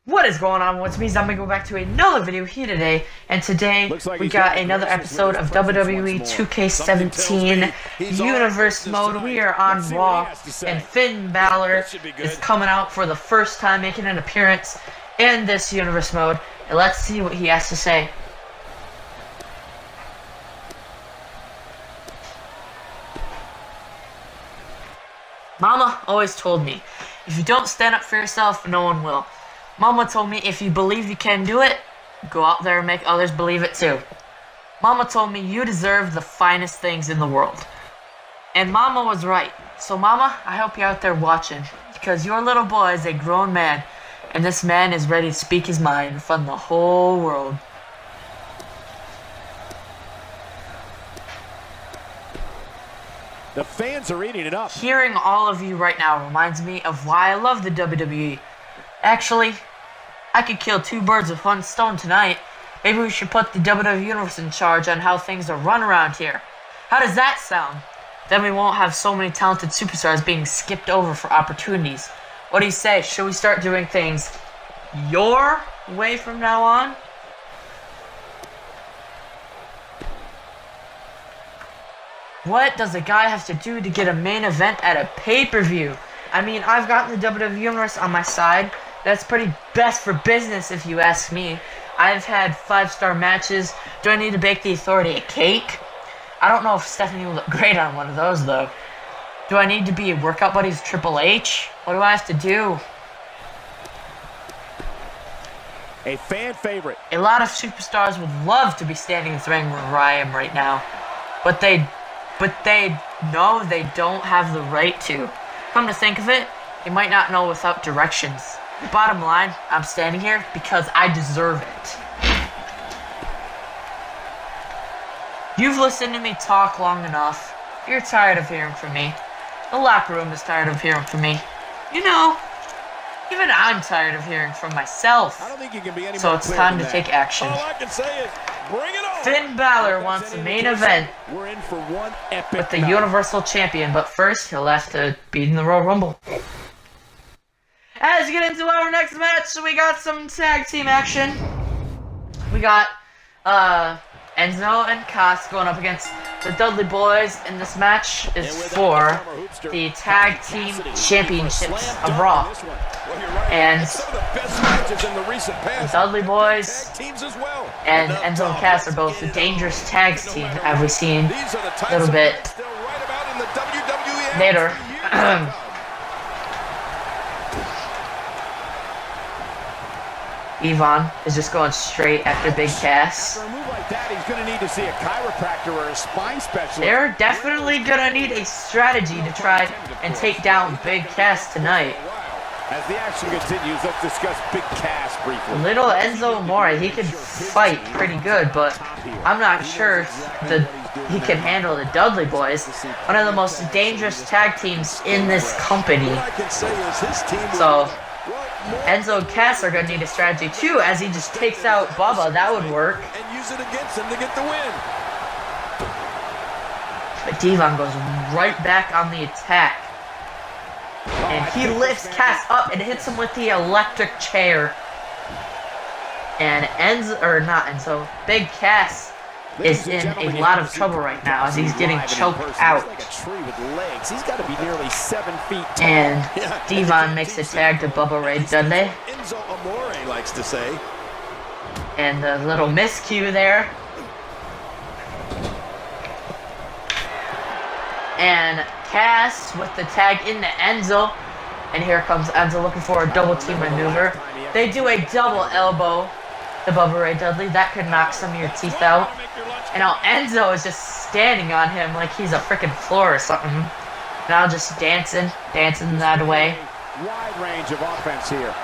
What is going on? What's me? I'm gonna go back to another video here today, and today we got another episode of WWE 2K17 Universe Mode. We are on Raw, and Finn Balor is coming out for the first time, making an appearance in this Universe Mode. And let's see what he has to say. Mama always told me, if you don't stand up for yourself, no one will. Mama told me if you believe you can do it, go out there and make others believe it too. Mama told me you deserve the finest things in the world. And Mama was right. So Mama, I hope you're out there watching, because your little boy is a grown man, and this man is ready to speak his mind in front of the whole world. The fans are eating it up. Hearing all of you right now reminds me of why I love the WWE. Actually, I could kill two birds with one stone tonight. Maybe we should put the WWE Universe in charge on how things are run around here. How does that sound? Then we won't have so many talented superstars being skipped over for opportunities. What do you say? Should we start doing things your way from now on? What does a guy have to do to get a main event at a pay-per-view? I mean, I've got the WWE Universe on my side. That's pretty best for business if you ask me. I've had 5-star matches. Do I need to bake the Authority a cake? I don't know if Stephanie will look great on one of those though. Do I need to be workout buddies with Triple H? What do I have to do? A fan favorite. A lot of superstars would love to be standing in the ring where I am right now. But they know they don't have the right to. Come to think of it, they might not know without directions. Bottom line, I'm standing here because I deserve it. You've listened to me talk long enough. You're tired of hearing from me. The locker room is tired of hearing from me. You know, even I'm tired of hearing from myself. I don't think you can be any So more it's clear time than to that. take action. All I can say is, bring it on. Finn Balor wants a main event We're in for one epic with the night. Universal Champion, but first he'll have to beat in the Royal Rumble. As we get into our next match, we got some tag team action. We got Enzo and Cass going up against the Dudley Boyz, and this match is for the tag team championships of Raw. And the Dudley Boyz and Enzo and Cass are both the dangerous tags team, as we've seen a little bit later. Yvonne is just going straight after Big Cass. After a move like that, he's going to need to see a chiropractor or a spine specialist. They're definitely gonna need a strategy to try and take down Big Cass tonight. As the action continues, let's discuss Big Cass briefly. Little Enzo Amore, he can fight pretty good, but I'm not sure that he can handle the Dudley Boyz, one of the most dangerous tag teams in this company. So Enzo and Cass are going to need a strategy too, as he just takes out Bubba. That would work. And use it against him to get the win. But Devon goes right back on the attack. And he lifts Cass up and hits him with the electric chair. And Big Cass is in a lot of trouble right now as he's getting choked out. He's got to be nearly 7 feet tall. And Devon makes a tag to Bubba Ray Dudley. Enzo Amore likes to say. And the little miscue there. And Cass with the tag into Enzo. And here comes Enzo looking for a double team maneuver. They do a double elbow to Bubba Ray Dudley. That could knock some of your teeth out. And now Enzo is just standing on him like he's a freaking floor or something. Now just dancing that away. Wide range of offense here.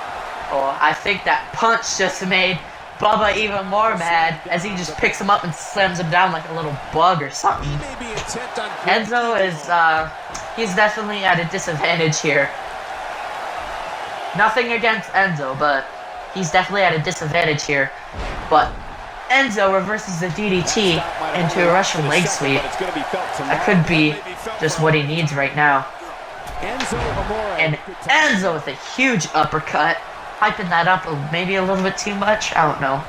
Oh, I think that punch just made Bubba even more mad as he just picks him up and slams him down like a little bug or something. Enzo is, he's definitely at a disadvantage here. Nothing against Enzo, but he's definitely at a disadvantage here. But Enzo reverses the DDT into a Russian leg sweep. That could be just what he needs right now. And Enzo with a huge uppercut. hyping that up maybe a little bit too much. I don't know.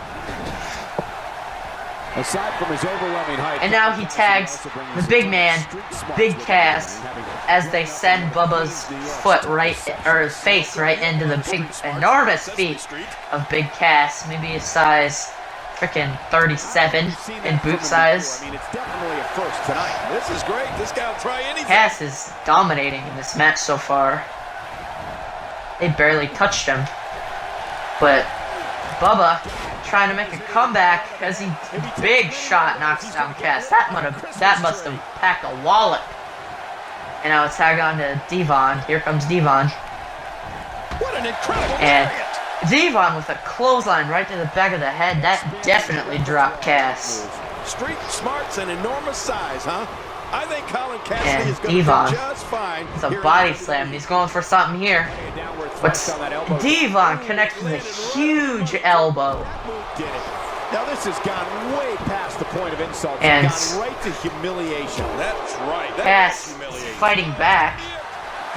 Aside from his overwhelming height, and now he tags the big man, Big Cass, as they send Bubba's foot face right into the big, enormous feet of Big Cass. Maybe a size freaking 37 in boot size. I mean, it's definitely a first tonight. This is great. This guy will try anything. Cass is dominating in this match so far. They barely touched him, but Bubba trying to make a comeback as he big shot knocks down Cass. That must have packed a wallop. And now it's tag on to Devon. Here comes Devon. What an incredible and variant. Devon with a clothesline right to the back of the head. That definitely dropped Cass. Street smarts and enormous size, huh? I think Colin Cassidy And is going to Devon do just fine. with a body slam. He's going for something here. What's Devon connects with a huge elbow. Now this has gone way past the point of insult. And it's gone right to humiliation. That's right. Cass fighting back.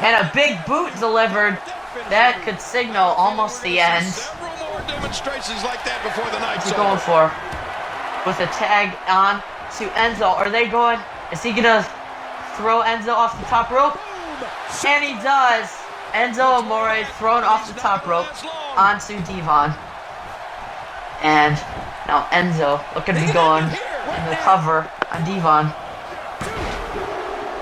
And a big boot delivered. That could signal almost the end. Several more demonstrations like that before the night's What's he going for? With a tag on to Enzo. Are they going? Is he gonna throw Enzo off the top rope? And he does. Enzo Amore thrown off the top rope onto Devon. And now Enzo looking to be going in the cover on Devon.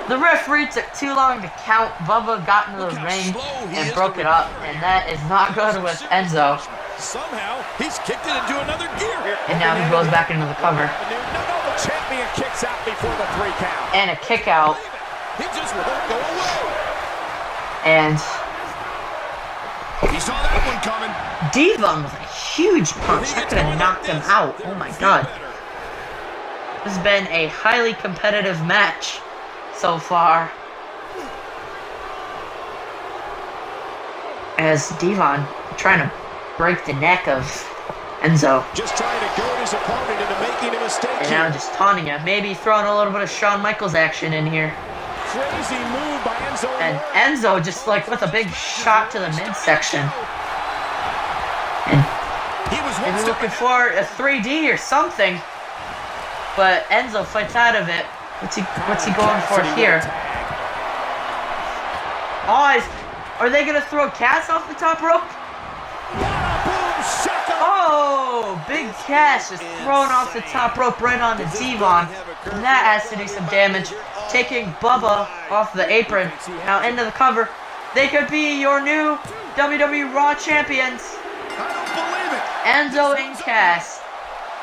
The referee took too long to count. Bubba got into the ring and broke it up, and that is not good with Enzo. Somehow he's kicked it into another gear here. And now he goes back into the cover. The champion kicks out before the 3 count. And a kick out. He just won't go away. And he saw that one coming. Devon with a huge punch. That could have knocked him out. Oh my god. This has been a highly competitive match so far. As Devon trying to break the neck of Enzo. Just trying to goad his opponent into making a mistake. And now just taunting him. Maybe throwing a little bit of Shawn Michaels action in here. Crazy move by Enzo. And Enzo just like with a big shot to the midsection. And maybe looking for a 3D or something. But Enzo fights out of it. What's he going for here? Oh, are they gonna throw Cass off the top rope? Oh, Big Cass is thrown off the top rope right onto Devon. And that has to do some damage. Taking Bubba off the apron. Now into the cover. They could be your new WWE Raw champions. Enzo and Cass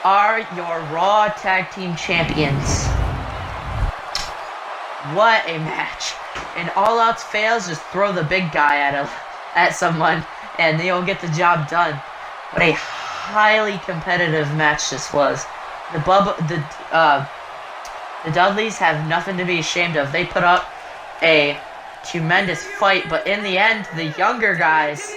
are your Raw Tag Team champions. What a match. And all else fails, just throw the big guy at someone and they'll get the job done. What a highly competitive match this was. The Dudleys have nothing to be ashamed of. They put up a tremendous fight, but in the end, the younger guys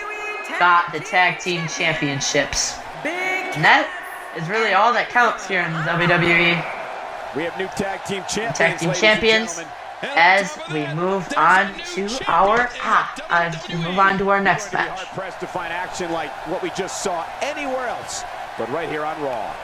got the tag team championships. And that is really all that counts here in the WWE. We have new tag team champions. Tag team champions. As we move on to our next match. Pressed to find action like what we just saw anywhere else, but right here on Raw.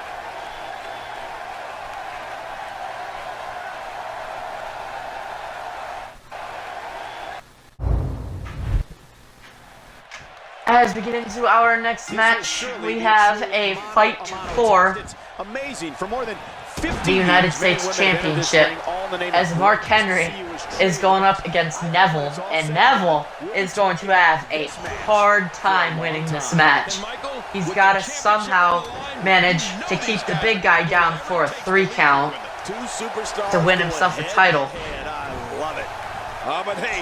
As we get into our next match, we have a fight for the United States Championship, as Mark Henry is going up against Neville, and Neville is going to have a hard time winning this match. He's got to somehow manage to keep the big guy down for a 3 count to win himself a title.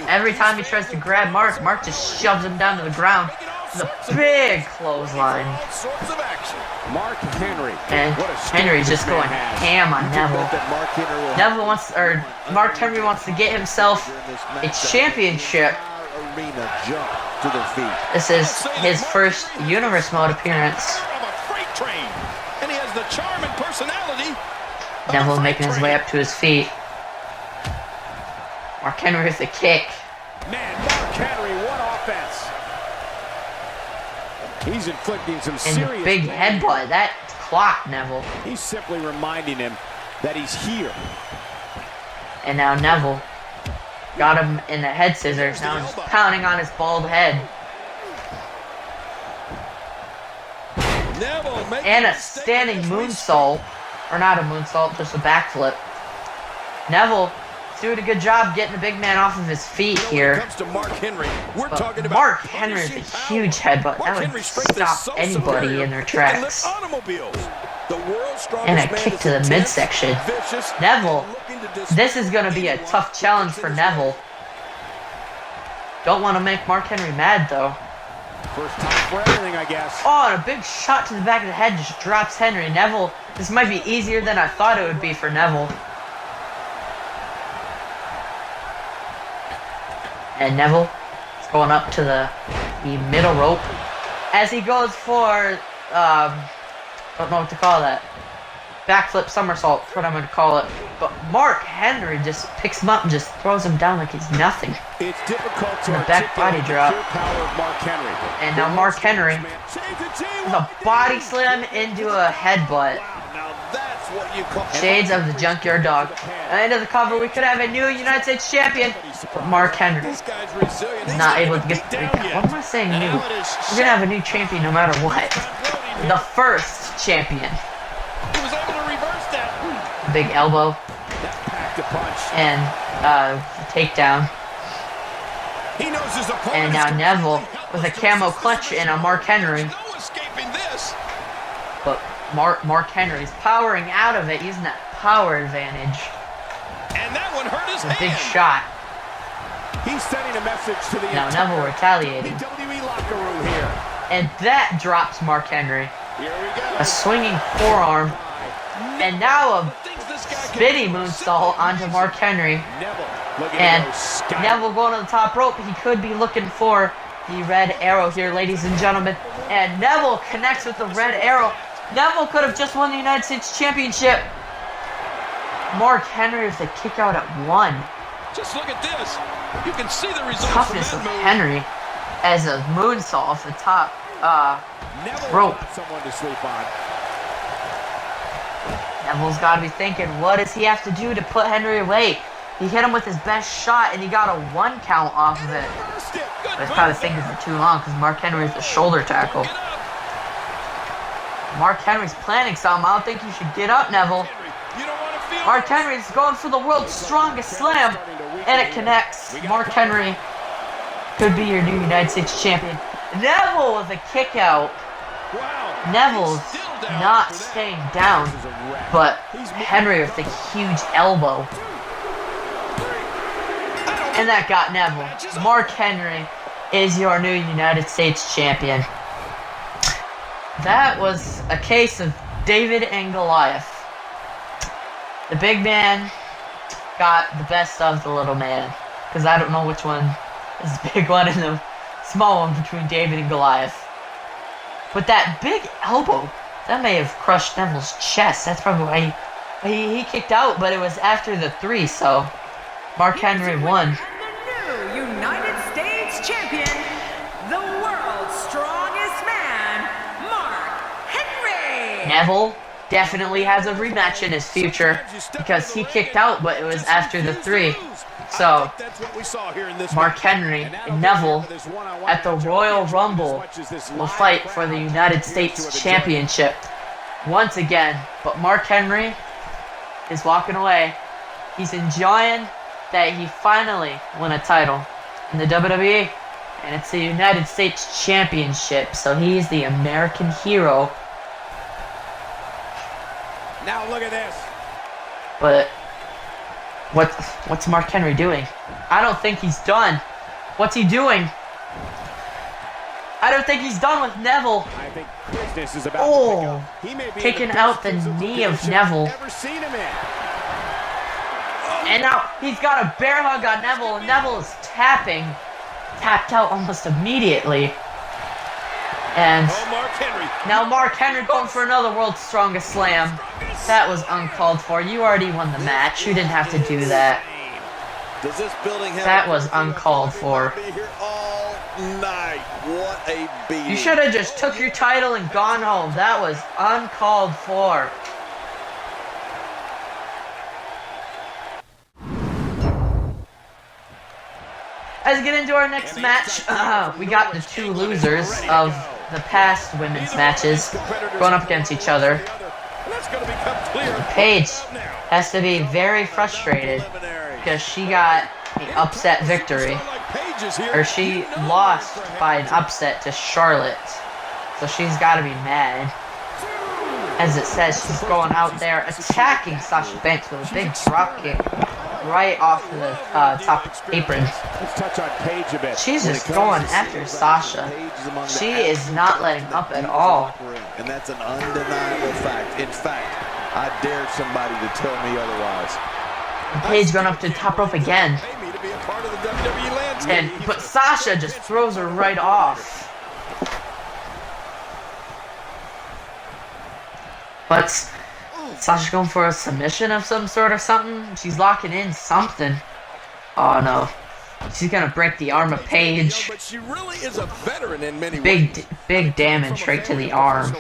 Every time he tries to grab Mark, Mark just shoves him down to the ground with a big clothesline. Mark Henry. And Henry's just going ham on Neville. Mark Henry wants to get himself a championship. This is his first Universe Mode appearance. Neville making his way up to his feet. Mark Henry with a kick. Man, Mark Henry, what offense. He's inflicting some And serious big damage. headbutt. That clocked Neville. He's simply reminding him that he's here. And now Neville got him in the head scissors. Now he's pounding on his bald head. And a standing moonsault. Or not a moonsault, just a backflip. Neville doing a good job getting the big man off of his feet here. Mark Henry Henry's a huge headbutt. That would stop anybody in their tracks. And a kick to the midsection. Neville, this is going to be a tough challenge for Neville. Don't want to make Mark Henry mad though. First time for everything, I guess. Oh, and a big shot to the back of the head just drops Henry. Neville, this might be easier than I thought it would be for Neville. And Neville is going up to the middle rope as he goes for, don't know what to call that. Backflip somersault, that's what I'm going to call it. But Mark Henry just picks him up and just throws him down like he's nothing. It's difficult to the back body drop. And now Mark Henry with a body slam into a headbutt. Shades of the Junkyard Dog. At the end of the cover, we could have a new United States champion, but Mark Henry is not able to get. What am I saying? New? We're gonna have a new champion no matter what. The first champion. Big elbow and takedown. And now Neville with a camo clutch and a Mark Henry. But Mark Henry's powering out of it, using that power advantage. And that one hurt his hand. A big shot. He's sending a message to the now Neville retaliating. WWE locker room here. And that drops Mark Henry. Here we go. A swinging forearm. And now a spinning moonsault onto Mark Henry. And Neville going to the top rope. He could be looking for the red arrow here, ladies and gentlemen. And Neville connects with the red arrow. Neville could have just won the United States Championship. Mark Henry with a kick out at 1. Just look at this. You can see the results. Toughness of Henry as a moonsault off the top rope. Someone to sleep on. Neville's got to be thinking, what does he have to do to put Henry away? He hit him with his best shot, and he got a 1 count off of it. But he's probably thinking for too long because Mark Henry is a shoulder tackle. Mark Henry's planning something. I don't think you should get up, Neville. Mark Henry's going for the world's strongest slam, and it connects. Mark Henry could be your new United States champion. Neville with a kick out. Neville's not staying down, but Henry with a huge elbow. And that got Neville. Mark Henry is your new United States champion. That was a case of David and Goliath. The big man got the best of the little man. Because I don't know which one is the big one and the small one between David and Goliath. But that big elbow, that may have crushed Neville's chest. That's probably why he kicked out, but it was after the 3, so Mark Henry won. And the new United States champion, the world's strongest man, Mark Henry. Neville definitely has a rematch in his future because he kicked out, but it was after the 3. So, Mark Henry and Neville at the Royal Rumble will fight for the United States Championship once again. But Mark Henry is walking away. He's enjoying that he finally won a title in the WWE, and it's the United States Championship. So he's the American hero. Now look at this. But what's Mark Henry doing? I don't think he's done. What's he doing? I don't think he's done with Neville. I think business is about to pick up. He may be taking out the knee of Neville. Never seen him in. And now he's got a bear hug on Neville, and Neville is tapped out almost immediately. And now Mark Henry going for another world's strongest slam. That was uncalled for. You already won the match. You didn't have to do that. That was uncalled for. night. What a beating. You should have just took your title and gone home. That was uncalled for. As we get into our next match, we got the two losers of the past women's matches going up against each other. Paige has to be very frustrated because she got an upset victory. Or she lost by an upset to Charlotte. So she's got to be mad. As it says, she's going out there attacking Sasha Banks with a big drop kick right off of the top apron. Let's touch on Paige a bit. She's just going after Sasha. She is not letting up at all. And that's an undeniable fact. In fact, I dare somebody to tell me otherwise. Paige going up to the top rope again. But Sasha just throws her right off. But Sasha's going for a submission of some sort or something. She's locking in something. Oh no. She's gonna break the arm of Paige. But she really is a veteran in many ways. Big damage right to the arm.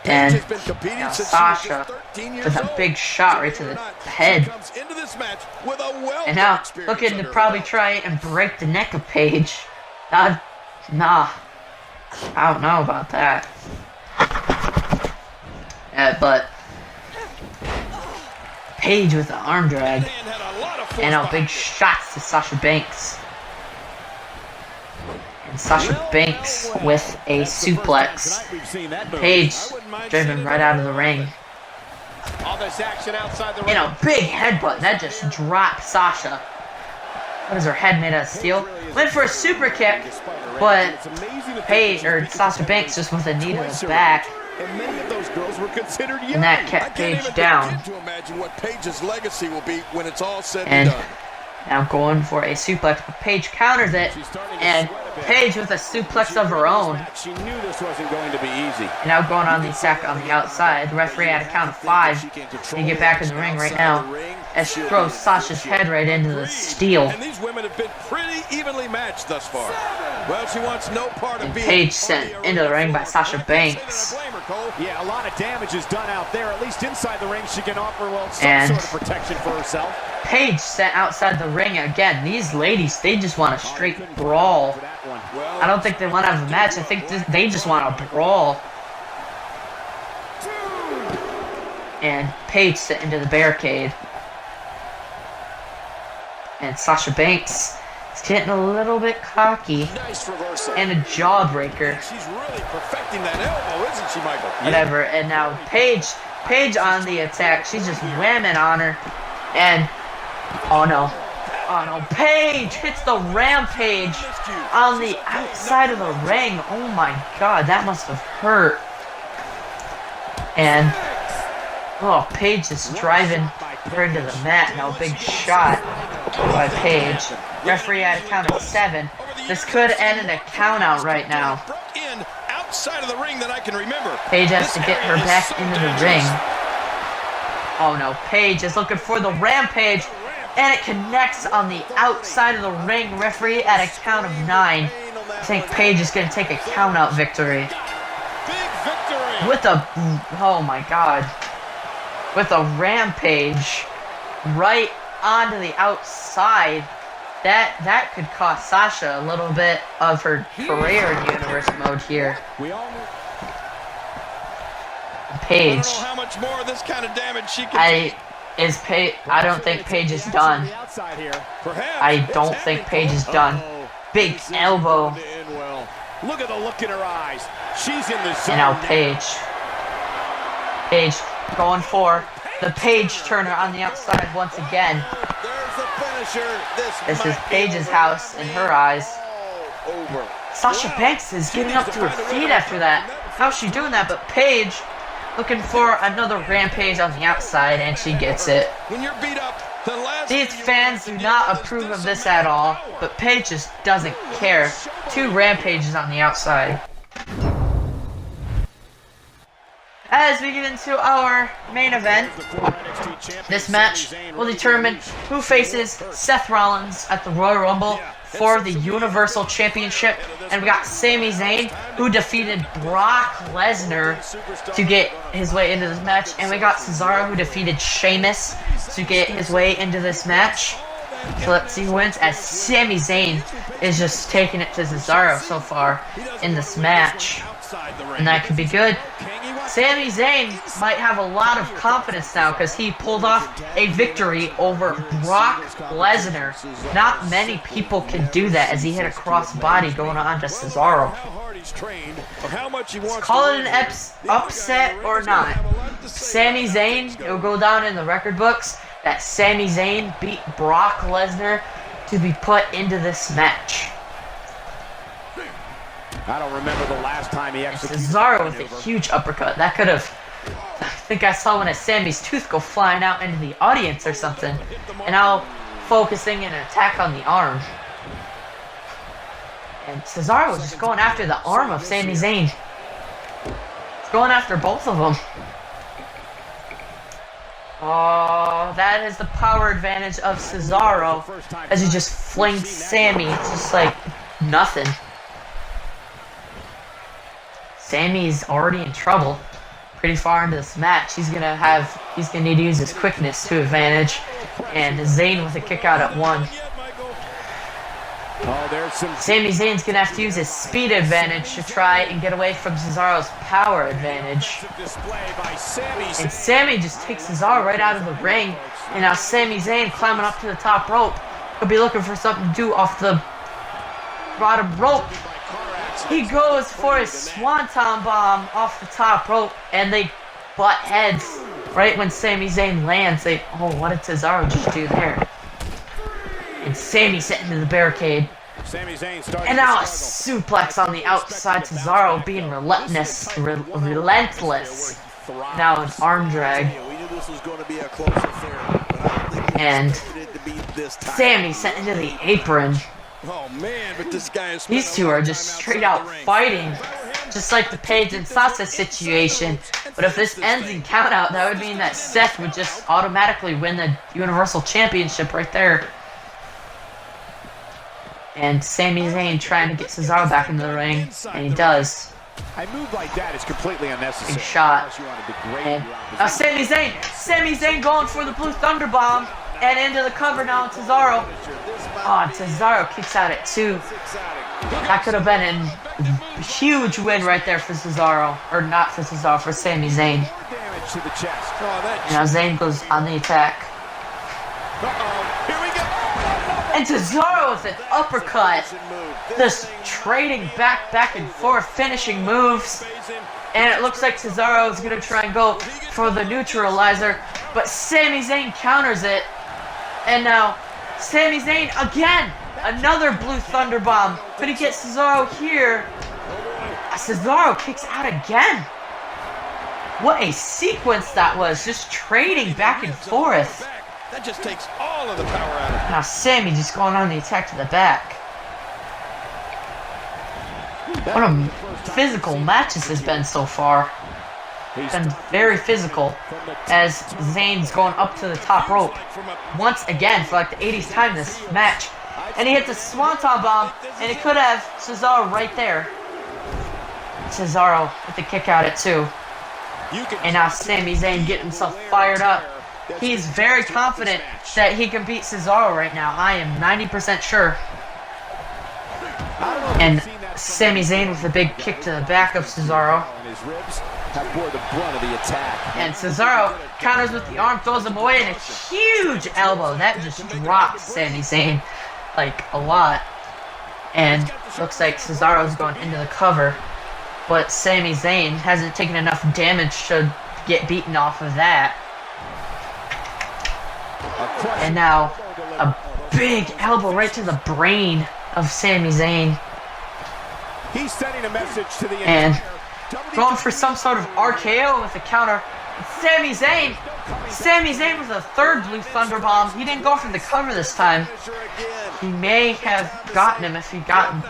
And now Sasha with a big shot right to the head. And now looking to probably try and break the neck of Paige. Nah. I don't know about that. But Paige with the arm drag. And now big shots to Sasha Banks. And Sasha Banks with a suplex. Paige driven right out of the ring. You know, big headbutt. That just dropped Sasha. What is her head made out of steel? Went for a super kick, but Paige or Sasha Banks just with a knee to the back. And many of those girls were considered young. And that kept Paige down. To imagine what Paige's legacy will be when it's all said and done. Now going for a suplex, but Paige counters it, and Paige with a suplex of her own. She knew this wasn't going to be easy. And now going on the attack on the outside. The referee had a count of 5. And get back in the ring right now. As she throws Sasha's head right into the steel. And these women have been pretty evenly matched thus far. Well, she wants no part of being Paige sent into the ring by Sasha Banks. Yeah, a lot of damage is done out there. At least inside the ring, she can offer some sort of protection for herself. Paige sent outside the ring again. These ladies, they just want a straight brawl. I don't think they want to have a match. I think they just want a brawl. And Paige sent into the barricade. And Sasha Banks is getting a little bit cocky. Nice reversal. And a jawbreaker. She's really perfecting that elbow, isn't she, Michael? Whatever. And now Paige on the attack. She's just whamming on her. And oh no. Paige hits the rampage on the outside of the ring. Oh my god, that must have hurt. And Paige is driving her into the mat. Now big shot by Paige. Referee had a count of 7. This could end in a count out right now. Outside of the ring that I can remember. Paige has to get her back into the ring. Oh no, Paige is looking for the rampage. And it connects on the outside of the ring. Referee at a count of 9. I think Paige is going to take a count out victory. Big victory. With a, oh my god. With a rampage right onto the outside. That could cost Sasha a little bit of her career in universe mode here. Paige. I don't know how much more of this kind of damage she can I don't think Paige is done. I don't think Paige is done. Big elbow. Look at the look in her eyes. She's in the zone. And now Paige going for the Paige turner on the outside once again. This is Paige's house in her eyes. Sasha Banks is getting up to her feet after that. How's she doing that? But Paige looking for another rampage on the outside, and she gets it. When you're beat up, these fans do not approve of this at all, but Paige just doesn't care. 2 rampages on the outside. As we get into our main event, this match will determine who faces Seth Rollins at the Royal Rumble for the Universal Championship. And we got Sami Zayn, who defeated Brock Lesnar to get his way into this match. And we got Cesaro, who defeated Sheamus to get his way into this match. So let's see who wins, as Sami Zayn is just taking it to Cesaro so far in this match. And that could be good. Sami Zayn might have a lot of confidence now because he pulled off a victory over Brock Lesnar. Not many people can do that, as he hit a crossbody going on to Cesaro. Call it an upset or not, Sami Zayn, it will go down in the record books that Sami Zayn beat Brock Lesnar to be put into this match. I don't remember the last time he executed. Cesaro with a huge uppercut. That could have... I think I saw one of Sammy's tooth go flying out into the audience or something. And now focusing an attack on the arm. And Cesaro was just going after the arm of Sami Zayn. He's going after both of them. Oh, that is the power advantage of Cesaro, as he just flings Sammy. It's just like nothing. Sammy's already in trouble pretty far into this match. He's gonna need to use his quickness to advantage, and Zayn with a kick out at 1. Sami Zayn's gonna have to use his speed advantage to try and get away from Cesaro's power advantage. And Sami just takes Cesaro right out of the ring, and now Sami Zayn climbing up to the top rope. He'll be looking for something to do off the bottom rope. He goes for his swanton bomb off the top rope, and they butt heads right when Sami Zayn lands. Oh, what did Cesaro just do there? And Sami set into the barricade. And now a suplex on the outside. Cesaro being relentless. Now an arm drag. And Sami sent into the apron. Oh man, but this guy is... These two are just straight out fighting, just like the Paige and Sasha situation. But if this ends in countout, that would mean that Seth would just automatically win the Universal Championship right there. And Sami Zayn trying to get Cesaro back into the ring, and he does. A move like that is completely unnecessary. Big shot. And now Sami Zayn going for the Blue Thunder Bomb, and into the cover now, Cesaro. Oh, and Cesaro kicks out at 2. That could have been a huge win right there for Cesaro. Or not for Cesaro, for Sami Zayn. And now Zayn goes on the attack. And Cesaro with an uppercut. Just trading back and forth, finishing moves. And it looks like Cesaro is going to try and go for the neutralizer. But Sami Zayn counters it. And now Sami Zayn again, another Blue Thunder Bomb. Could he get Cesaro here? Cesaro kicks out again. What a sequence that was, just trading back and forth. That just takes all of the power out of it. Now Sami just going on the attack to the back. What a physical match this has been so far. It's been very physical, as Zayn's going up to the top rope once again for like the 80th time this match. And he hits a swanton bomb, and it could have Cesaro right there. Cesaro with the kick out at 2. And now Sami Zayn getting himself fired up. He's very confident that he can beat Cesaro right now. I am 90% sure. And Sami Zayn with a big kick to the back of Cesaro. And Cesaro counters with the arm, throws him away, and a huge elbow. That just drops Sami Zayn like a lot. And looks like Cesaro's going into the cover. But Sami Zayn hasn't taken enough damage to get beaten off of that. And now a big elbow right to the brain of Sami Zayn. He's sending a message to the and going for some sort of RKO with a counter. Sami Zayn with a third Blue Thunder Bomb. He didn't go for the cover this time. He may have gotten him if he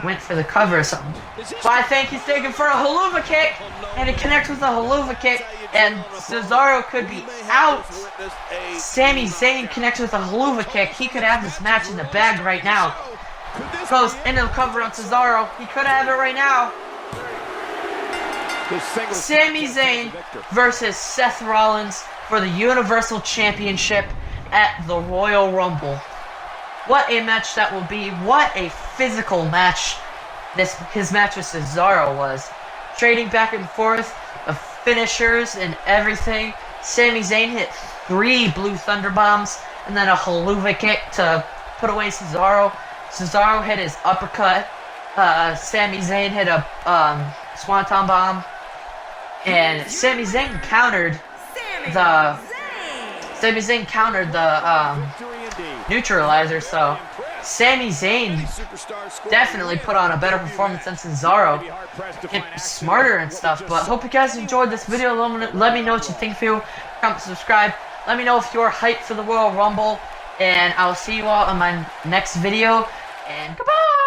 went for the cover or something. But I think he's taking for a haluva kick, and it connects with a haluva kick, and Cesaro could be out. Sami Zayn connects with a haluva kick. He could have this match in the bag right now. goes into the cover on Cesaro. He could have it right now. Sami Zayn versus Seth Rollins for the Universal Championship at the Royal Rumble. What a match that will be. What a physical match his match with Cesaro was. Trading back and forth of finishers and everything. Sami Zayn hit 3 Blue Thunder Bombs and then a haluva kick to put away Cesaro. Cesaro hit his uppercut. Sami Zayn hit a Swanton Bomb. And Sami Zayn countered the neutralizer, so Sami Zayn definitely put on a better performance than Cesaro. Hit smarter and stuff, but hope you guys enjoyed this video. Let me know what you think. Comment, subscribe. Let me know if you're hyped for the Royal Rumble, and I'll see you all in my next video, and goodbye!